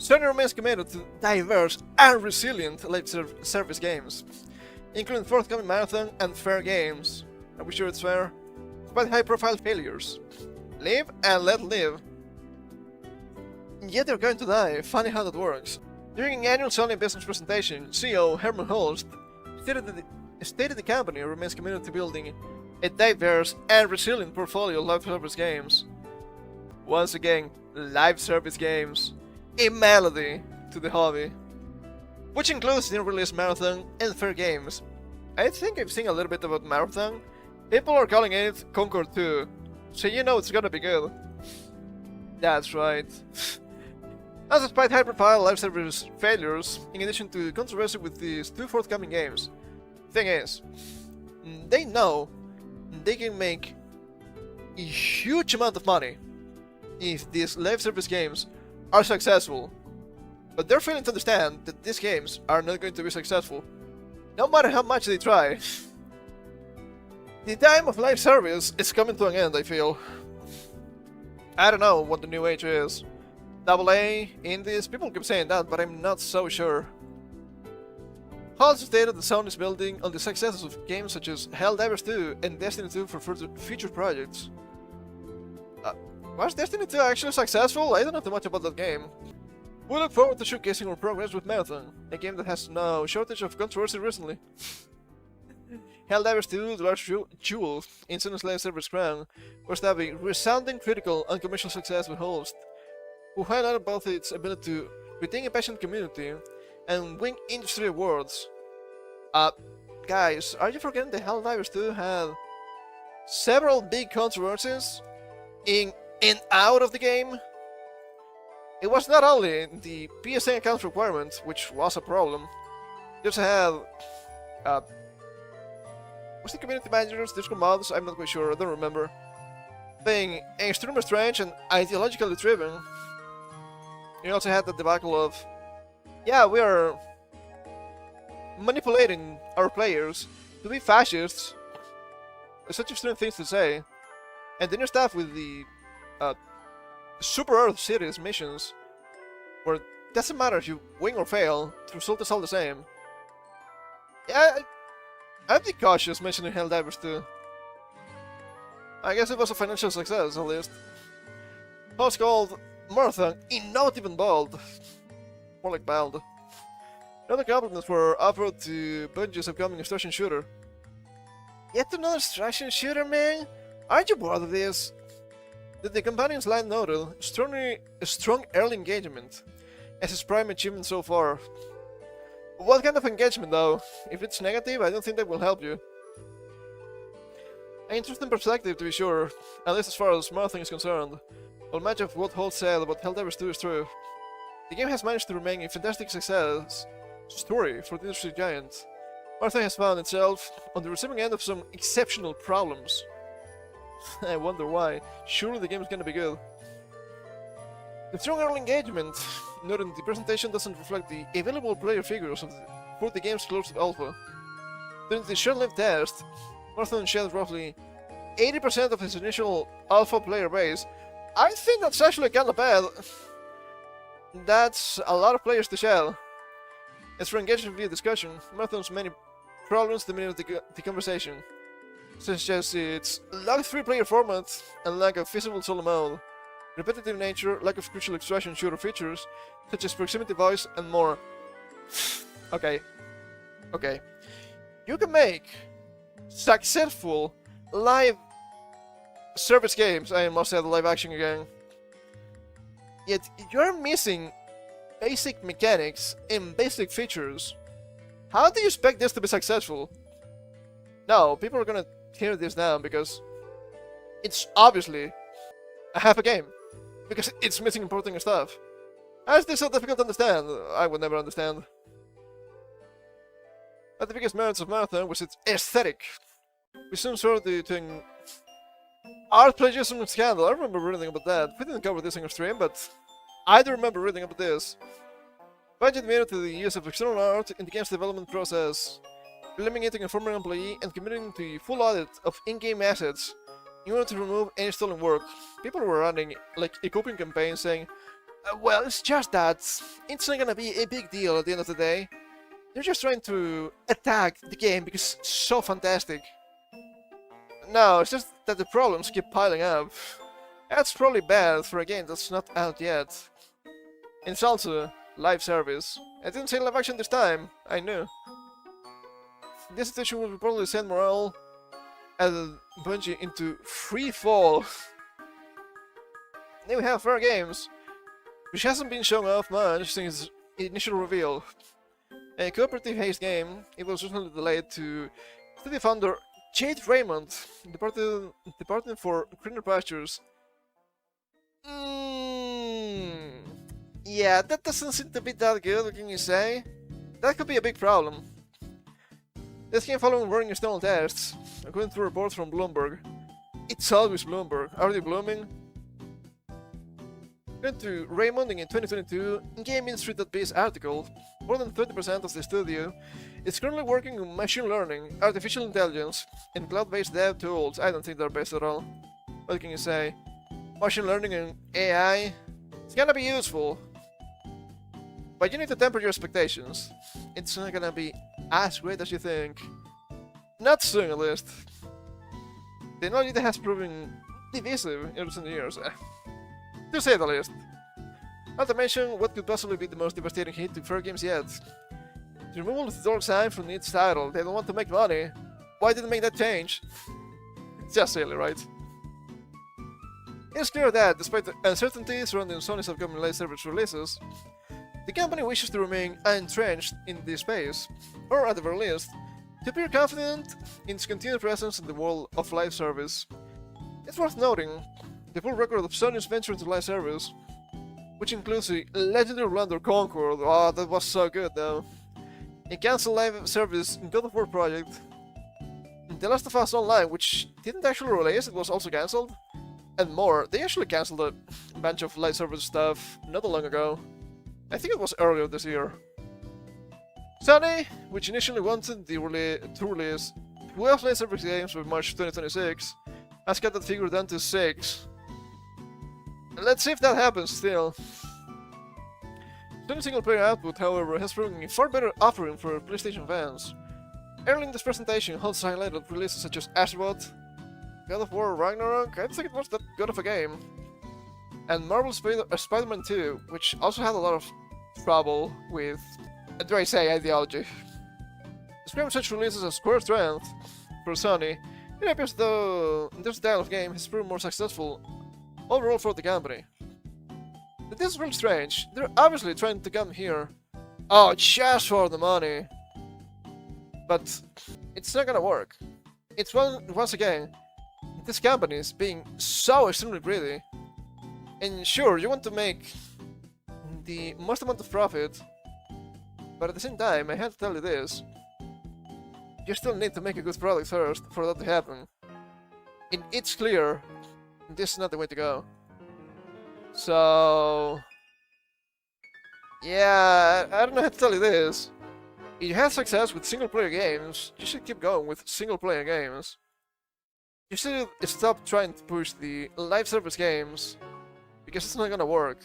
SONY remains committed to diverse and resilient live service games, including forthcoming marathon and fair games. Are we sure it's fair? Despite high-profile failures. Live and let live. Yet they're going to die. Funny how that works. During an annual SONY business presentation, CEO Herman Holst stated the company remains committed to building a diverse and resilient portfolio of live service games. Once again, live service games, a melody to the hobby, which includes new release marathon and fair games. I think I've seen a little bit about marathon. People are calling it Concord 2, so you know it's gonna be good. That's right. As despite high-profile live service failures, in addition to controversy with these two forthcoming games, thing is, they know they can make a huge amount of money if these live service games are successful, but they're failing to understand that these games are not going to be successful, no matter how much they try. The time of live service is coming to an end, I feel. I don't know what the new age is. AA, indies, people keep saying that, but I'm not so sure. Holst stated that Sony is building on the successes of games such as Helldivers 2 and Destiny 2 for future projects. Was Destiny 2 actually successful? I don't know too much about that game. We look forward to showcasing our progress with Marathon, a game that has no shortage of controversy recently. Helldivers 2, the large jewel in Sony's live service crown, was having resounding critical and commercial success with Holst, who highlighted both its ability to retain a passionate community and win industry awards. Guys, are you forgetting that Helldivers 2 had several big controversies in and out of the game? It was not only the PSN account requirement, which was a problem. You also had was the community managers, Discord mods, I'm not quite sure, I don't remember, being extremely strange and ideologically driven. You also had the debacle of, yeah, we are manipulating our players to be fascists. There's such extreme things to say. And then you stuff with the Super Earth series missions, where it doesn't matter if you win or fail, the result is all the same. Yeah, I'd be cautious mentioning Helldivers 2. I guess it was a financial success, at least. Holst called Marathon not even bald. More like bald. Other compliments were offered to Bungie's upcoming extraction shooter. Yet another extraction shooter, man? Aren't you bored of this? The companion's line noted strong early engagement as his prime achievement so far. What kind of engagement though? If it's negative, I don't think that will help you. An interesting perspective to be sure, at least as far as Marathon is concerned. While much of what Holst said about Helldivers 2 is true, the game has managed to remain a fantastic success story for the industry giant. Marathon has found itself on the receiving end of some exceptional problems. I wonder why. Surely the game is gonna be good. The strong early engagement, noting the presentation doesn't reflect the available player figures for the game's closed alpha. During the short-lived test, Marathon shed roughly 80% of his initial alpha player base. I think that's actually kinda bad. That's a lot of players to shed. As for engagement via discussion, Marathon's many problems dominate the conversation, such as its lack 3-player format and lack of feasible solo mode, repetitive nature, lack of crucial extraction shooter features, such as proximity voice, and more. Okay. You can make successful live service games, I must say the live action again, yet you're missing basic mechanics and basic features. How do you expect this to be successful? No, people are gonna hear this now because it's obviously a half a game. Because it's missing important stuff. How is this so difficult to understand? I would never understand. But the biggest merits of Marathon was its aesthetic. We soon saw to art plagiarism scandal. I remember reading about that. We didn't cover this in our stream, but I do remember reading about this. Bungie admitted to the use of external art in the game's development process, eliminating a former employee and committing to a full audit of in-game assets in order to remove any stolen work. People were running like a coping campaign saying, Well, it's just that it's not gonna be a big deal at the end of the day. They're just trying to attack the game because it's so fantastic. No, it's just that the problems keep piling up. That's probably bad for a game that's not out yet. And it's also live service. I didn't say live action this time, I knew. This situation will probably send morale and Bungie into free fall. Then we have Fair Games, which hasn't been shown off much since its initial reveal. A cooperative haste game, it was recently delayed to studio founder Jade Raymond, departing for greener pastures. Yeah, that doesn't seem to be that good, what can you say? That could be a big problem. This game following running external tests, according to reports from Bloomberg. It's always Bloomberg. Are they blooming? According to Raymond in a 2022 Game Industry.biz article, more than 30% of the studio is currently working on machine learning, artificial intelligence, and cloud-based dev tools. I don't think they're best at all. What can you say? Machine learning and AI? It's gonna be useful. But you need to temper your expectations. It's not gonna be as great as you think. Not soon, at least. Technology has proven divisive in recent years, to say the least. Not to mention what could possibly be the most devastating hit to Fair Games yet. The removal of the dark side from its title. They don't want to make money. Why did they make that change? It's just silly, right? It's clear that, despite the uncertainty surrounding Sony's upcoming live service releases, the company wishes to remain entrenched in this space, or at the very least, to appear confident in its continued presence in the world of live service. It's worth noting the full record of Sony's venture into live service, which includes the legendary Blunder Concord. Oh, that was so good though. A cancelled live service God of War project. The Last of Us Online, which didn't actually release, it was also cancelled. And more, they actually cancelled a bunch of live service stuff not that long ago. I think it was earlier this year. Sony, which initially wanted to release 12 live service games by March 2026, has cut that figure down to 6. Let's see if that happens still. Sony's single-player output, however, has proven a far better offering for PlayStation fans. Early in this presentation, Holtz highlighted releases such as Astrobot, God of War Ragnarok, I don't think it was that good of a game, and Marvel's Spider-Man 2, which also had a lot of trouble with, dare I say, ideology. Describing such releases as Square strength for Sony, it appears though this style of game has proven more successful overall for the company. But this is really strange. They're obviously trying to come here, oh, just for the money. But it's not gonna work. It's once again, this company is being so extremely greedy. And sure, you want to make the most amount of profit, but at the same time, I have to tell you this. You still need to make a good product first for that to happen. And it's clear, this is not the way to go. So... yeah, I don't know how to tell you this. If you have success with single-player games, you should keep going with single-player games. You should stop trying to push the live service games, because it's not gonna work.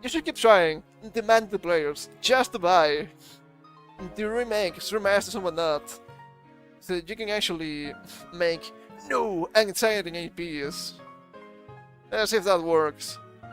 You should keep trying, demand the players just to buy the remakes, remasters and whatnot, so that you can actually make new and exciting APs. Let's see if that works.